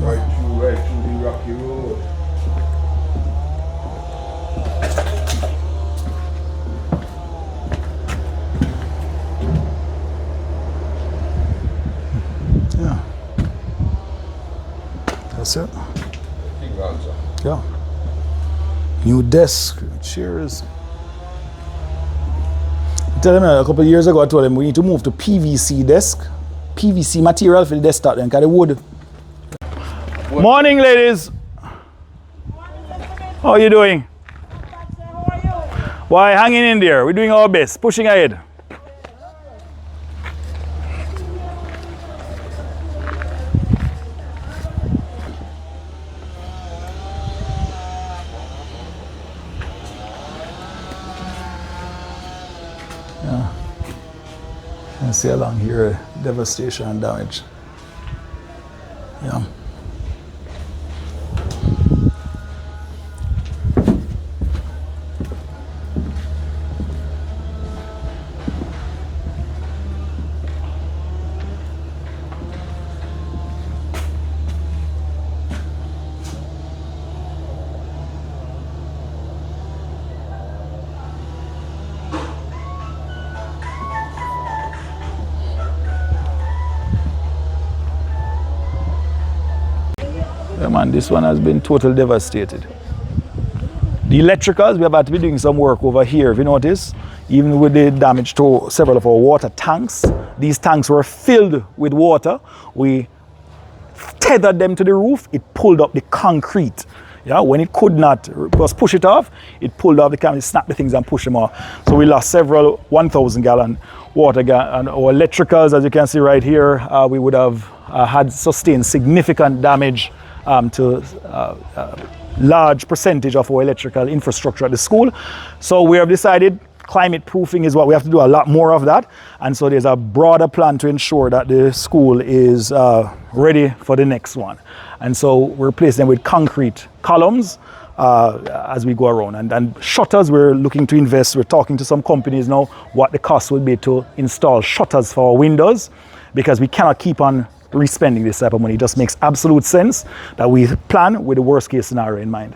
Right through the rocky road. Yeah. That's it. Yeah. New desk, chairs. Tell them a couple of years ago, I told them we need to move to PVC desk. PVC material for the desktop then, because the wood. Morning, ladies. How are you doing? Why, hanging in there. We're doing our best, pushing ahead. Yeah. You can see along here, devastation and damage. Yeah. Yeah, man, this one has been totally devastated. The electricals, we have had to be doing some work over here, if you notice. Even with the damage to several of our water tanks. These tanks were filled with water. We tethered them to the roof. It pulled up the concrete. Yeah, when it could not push it off, it pulled off the concrete, snapped the things and pushed them off. So we lost several 1,000 gallon water and our electricals, as you can see right here, we would have had sustained significant damage to large percentage of our electrical infrastructure at the school. So we have decided climate proofing is what we have to do, a lot more of that. And so there's a broader plan to ensure that the school is ready for the next one. And so we're replacing them with concrete columns as we go around. And shutters, we're looking to invest. We're talking to some companies now what the cost will be to install shutters for our windows, because we cannot keep on respending this type of money. It just makes absolute sense that we plan with the worst case scenario in mind.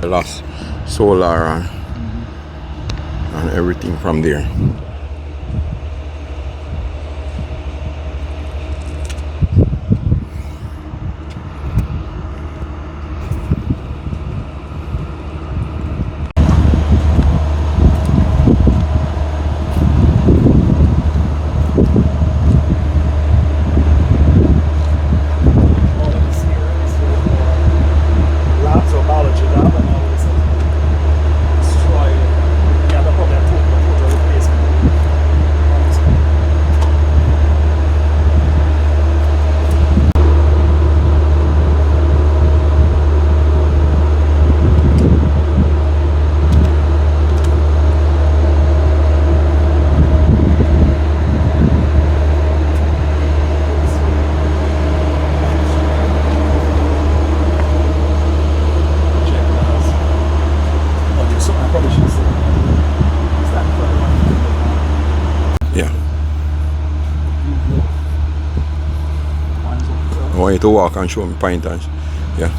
I lost solar and everything from there. I want you to walk and show me pointers. Yeah.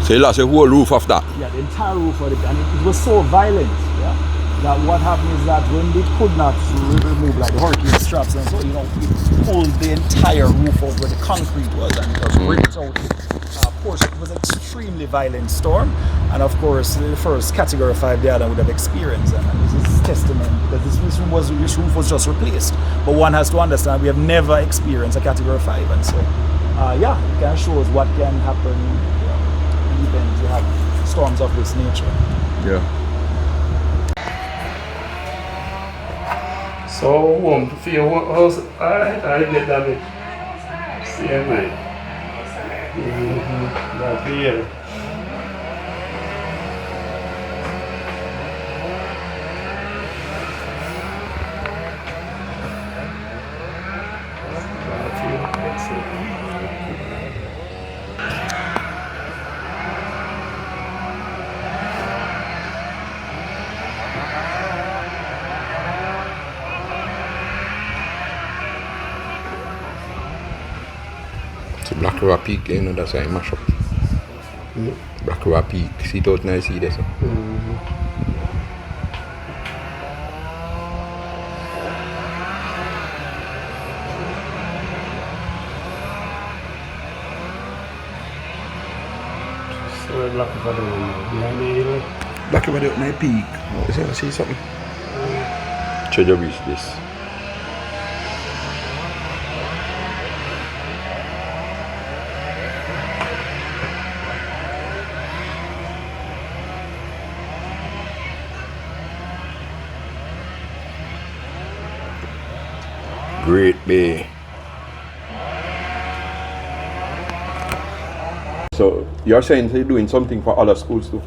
So you lost the whole roof of that? Yeah, the entire roof of it, and it was so violent, yeah, that what happened is that when they could not remove like the hurricane straps and so, it pulled the entire roof out where the concrete was, and it was ripped out. Of course, it was an extremely violent storm, and of course, the first Category 5 the other would have experienced, and this is testament that this roof was just replaced. But one has to understand we have never experienced a Category 5, and so yeah, it can show us what can happen in the event you have storms of this nature. Yeah. So warm for your house. I get that. Same way. That's here. See Black River Peak, you know, that's why I mash up. Black River Peak, see it out now, see this. So Black River behind the hill. Black River out now peak. Oh, see something? Treasure Beach this. Great Bay. So you're saying you're doing something for other schools too?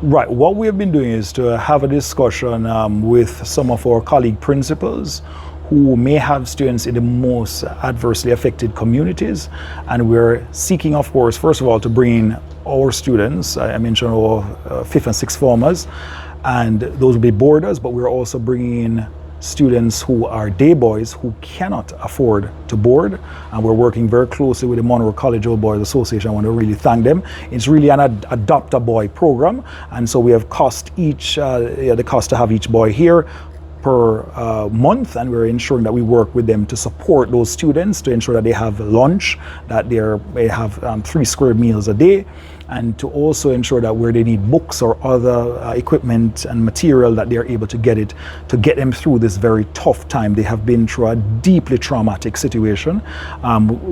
Right. What we have been doing is to have a discussion with some of our colleague principals who may have students in the most adversely affected communities, and we're seeking, of course, first of all, to bring in our students. I mentioned our 5th and 6th formers, and those will be boarders, but we're also bringing in students who are day boys who cannot afford to board, and we're working very closely with the Munro College Old Boys Association. I want to really thank them. It's really an adopt a boy program, and so we have cost each the cost to have each boy here per month, and we're ensuring that we work with them to support those students, to ensure that they have lunch, that they have 3 square meals a day, and to also ensure that where they need books or other equipment and material, that they're able to get it, to get them through this very tough time. They have been through a deeply traumatic situation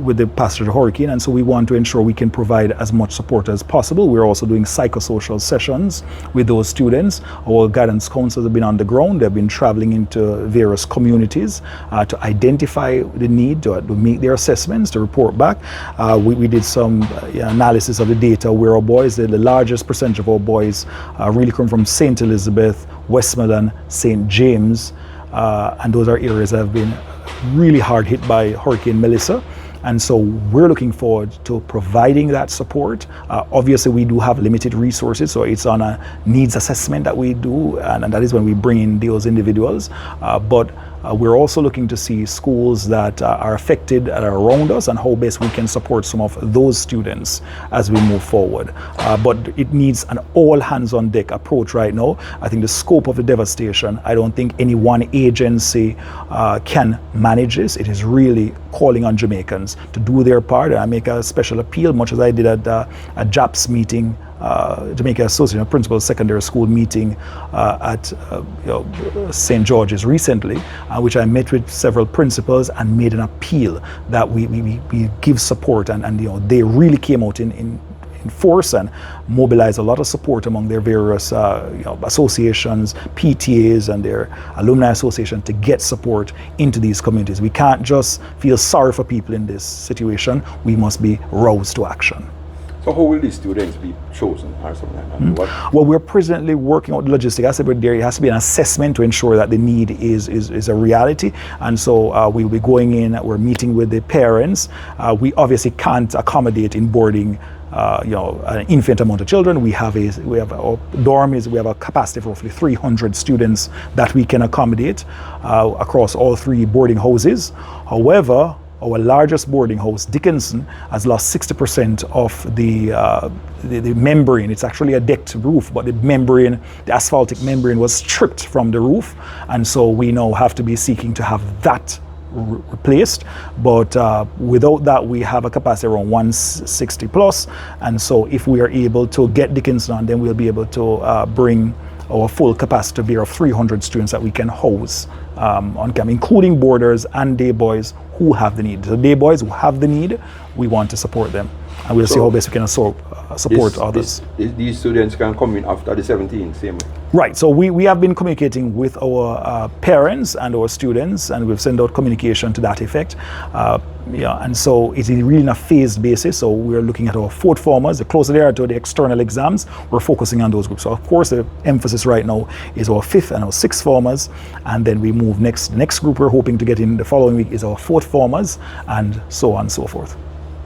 with the passage of hurricane, and so we want to ensure we can provide as much support as possible. We're also doing psychosocial sessions with those students. Our guidance counselors have been on the ground. They've been traveling into various communities to identify the need, to make their assessments, to report back. We did some analysis of the data where our boys, the largest percentage of our boys really come from St. Elizabeth, Westmoreland, St. James, and those are areas that have been really hard hit by Hurricane Melissa. And so we're looking forward to providing that support. Obviously, we do have limited resources, so it's on a needs assessment that we do, and that is when we bring in those individuals. But we're also looking to see schools that are affected, that are around us, and how best we can support some of those students as we move forward. But it needs an all hands on deck approach right now. I think the scope of the devastation, I don't think any one agency can manage this. It is really calling on Jamaicans to do their part. And I make a special appeal, much as I did at a JAPS meeting, Jamaica Association of Principal Secondary School meeting at St. George's recently, which I met with several principals and made an appeal that we give support, and they really came out in force and mobilized a lot of support among their various associations, PTAs, and their alumni association to get support into these communities. We can't just feel sorry for people in this situation. We must be roused to action. So how will these students be chosen or something like that? Well, we're presently working on logistics. I said, but there has to be an assessment to ensure that the need is a reality. And so we'll be going in, we're meeting with the parents. We obviously can't accommodate in boarding an infinite amount of children. We have our dorms, we have a capacity of roughly 300 students that we can accommodate across all 3 boarding houses. However, our largest boarding house, Dickinson, has lost 60% of the membrane. It's actually a decked roof, but the membrane, the asphaltic membrane, was stripped from the roof, and so we now have to be seeking to have that replaced. But without that, we have a capacity around 160 plus, and so if we are able to get Dickinson on, then we'll be able to bring our full capacity beer of 300 students that we can house on campus, including boarders and day boys who have the need. So day boys who have the need, we want to support them, and we'll see how best we can support others. These students can come in after the 17th, same way? Right, so we have been communicating with our parents and our students, and we've sent out communication to that effect. And so it's really on a phased basis. So we're looking at our 4th formers. The closer they are to the external exams, we're focusing on those groups. So of course the emphasis right now is our 5th and our 6th formers, and then we move next. The next group we're hoping to get in the following week is our 4th formers, and so on and so forth.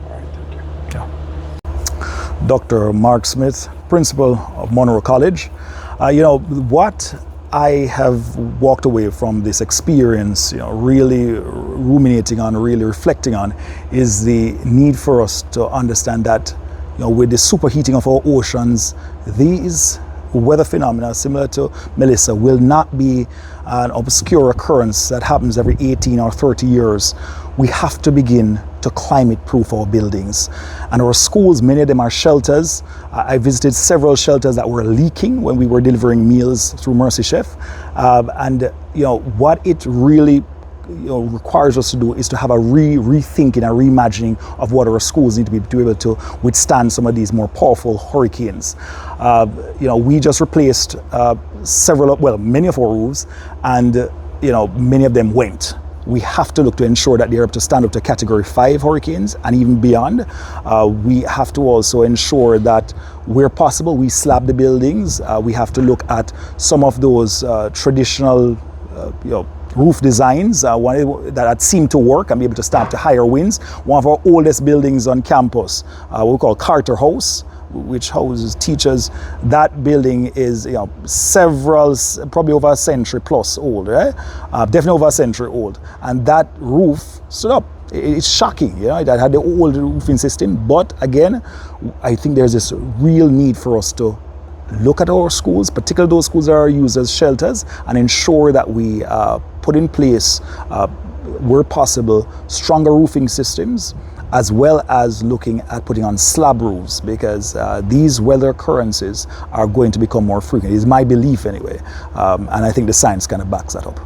All right, thank you. Yeah. Dr. Mark Smith, principal of Munro College. What I have walked away from this experience, really ruminating on, really reflecting on, is the need for us to understand that, with the superheating of our oceans, these weather phenomena, similar to Melissa, will not be an obscure occurrence that happens every 18 or 30 years. We have to begin to climate-proof our buildings. And our schools, many of them are shelters. I visited several shelters that were leaking when we were delivering meals through Mercy Chef. What it really requires us to do is to have a rethinking and reimagining of what our schools need to be able to withstand some of these more powerful hurricanes. We just replaced many of our roofs, and many of them went. We have to look to ensure that they're able to stand up to Category 5 hurricanes and even beyond. We have to also ensure that where possible we slab the buildings. We have to look at some of those traditional roof designs that seem to work and be able to stand up to higher winds. One of our oldest buildings on campus, what we call Carter House, which houses teachers, that building is probably over a century plus old, right? Definitely over a century old. And that roof stood up. It's shocking, that had the old roofing system. But again, I think there's this real need for us to look at our schools, particularly those schools that are used as shelters, and ensure that we put in place, where possible, stronger roofing systems, as well as looking at putting on slab roofs, because these weather occurrences are going to become more frequent. It's my belief anyway, and I think the science kind of backs that up.